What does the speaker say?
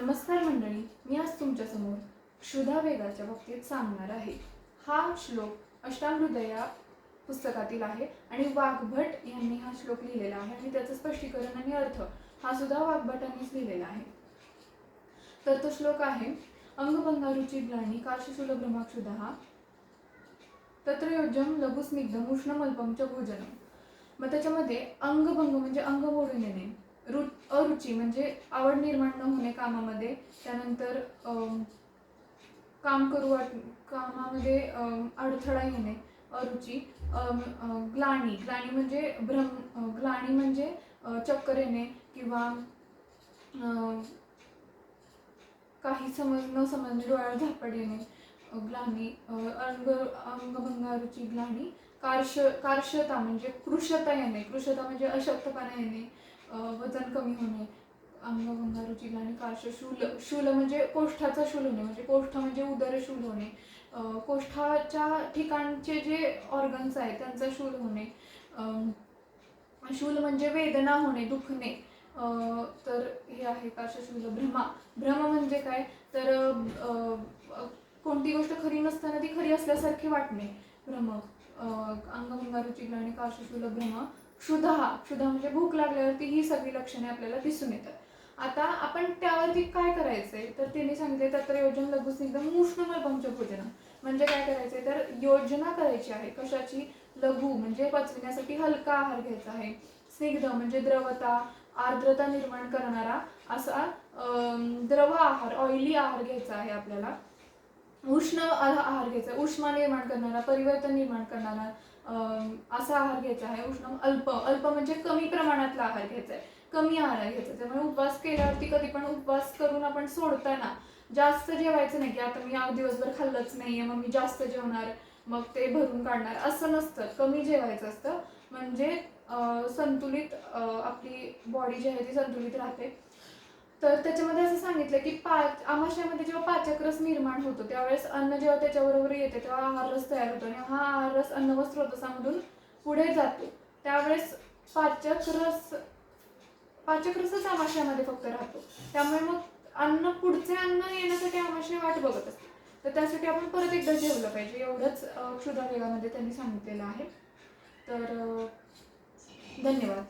नमस्कार मंडळी, मी आज तुमच्यासमोर क्षुधा वेगाच्या बाबतीत सांगणार आहे. हा श्लोक अष्टांगहृदया पुस्तकातील आहे आणि वाघभट यांनी हा श्लोक लिहिलेला आहे आणि त्याचं स्पष्टीकरण आणि अर्थ हा सुद्धा वाघभटांनीच लिहिलेला आहे. तर तो श्लोक आहे, अंगभंगारुची ग्लानी कार्शशूलब्रह्माक्षुधा तत्र योज्यम लघुस्निग्धम उष्णमल्पम च भोजनम. मग त्याच्यामध्ये अंगभंग म्हणजे अंग मोडून येणे, अरुची म्हणजे आवड निर्माण न होणे कामामध्ये, त्यानंतर कामामध्ये अडथळा येणे, अरुची, ग्लानी म्हणजे ग्लानी म्हणजे चक्कर येणे किंवा काही न समजणे, डोळ्यावर झापड येणे, ग्लानी, अंगभंगारुची ग्लानी, कार्शता म्हणजे कृशता येणे, कृशता म्हणजे अशक्तपणा येणे, वजन कमी होणे, अंगभंगारुची ग्लानी शूल म्हणजे कोष्ठाचा शूल होणे, म्हणजे कोष्ठ म्हणजे उदर शूल होणे, कोष्ठाच्या ठिकाणचे जे ऑर्गन्स आहेत त्यांचा शूल होणे, शूल म्हणजे वेदना होणे, दुखणे. तर हे आहे कार्शशूल. भ्रम म्हणजे काय, तर कोणती गोष्ट खरी नसताना ती खरी असल्यासारखी वाटणे, भ्रम. अंगभंगारुची ग्लानी कार्शशूल भ्रम. क्षुधा म्हणजे भूक लागल्यावरती ही सगळी लक्षणे आपल्याला दिसून येतात. आता आपण त्यावरती काय करायचंय, तर त्यांनी सांगितले तत्र योजन लघुस्निग्धम उष्णमल्पम च भोजनम. म्हणजे काय करायचंय, तर योजना करायची आहे कशाची, लघु म्हणजे पचविण्यासाठी हलका आहार घ्यायचा आहे, स्निग्ध म्हणजे द्रवता, आर्द्रता निर्माण करणारा असा द्रव आहार, ऑइली आहार घ्यायचा आहे आपल्याला. उष्ण आहार घ्यायचा, उष्मा निर्माण करणारा, परिवर्तन निर्माण करणारा असा आहार घ्यायचा आहे. उष्ण अल्प म्हणजे कमी प्रमाणातला आहार घ्यायचा आहे, कमी आहार घ्यायचा. त्यामुळे उपवास केल्यावरती कधी पण उपवास करून आपण सोडताना जास्त जेवायचं नाही की आता मी दिवसभर खाल्लंच नाहीये मग मी जास्त जेवणार मग ते भरून काढणार, असं नसतं. कमी जेवायचं असतं म्हणजे संतुलित आपली बॉडी जी आहे ती संतुलित राहते. तर त्याच्यामध्ये असं सांगितलं की आमाशयामध्ये जेव्हा पाचक रस निर्माण होतो त्यावेळेस अन्न जेव्हा त्याच्याबरोबर येते तेव्हा आहार रस तयार होतो आणि हा आहार रस अन्न व स्रोतसामधून पुढे जातो. त्यावेळेस पाचक रसच आमाशयामध्ये फक्त राहतो. त्यामुळे मग पुढचे अन्न येण्यासाठी आमाशय वाट बघत असते. तर त्यासाठी आपण परत एकदा जेवलं पाहिजे, एवढंच क्षुधा वेगामध्ये त्यांनी सांगितलेलं आहे. तर धन्यवाद.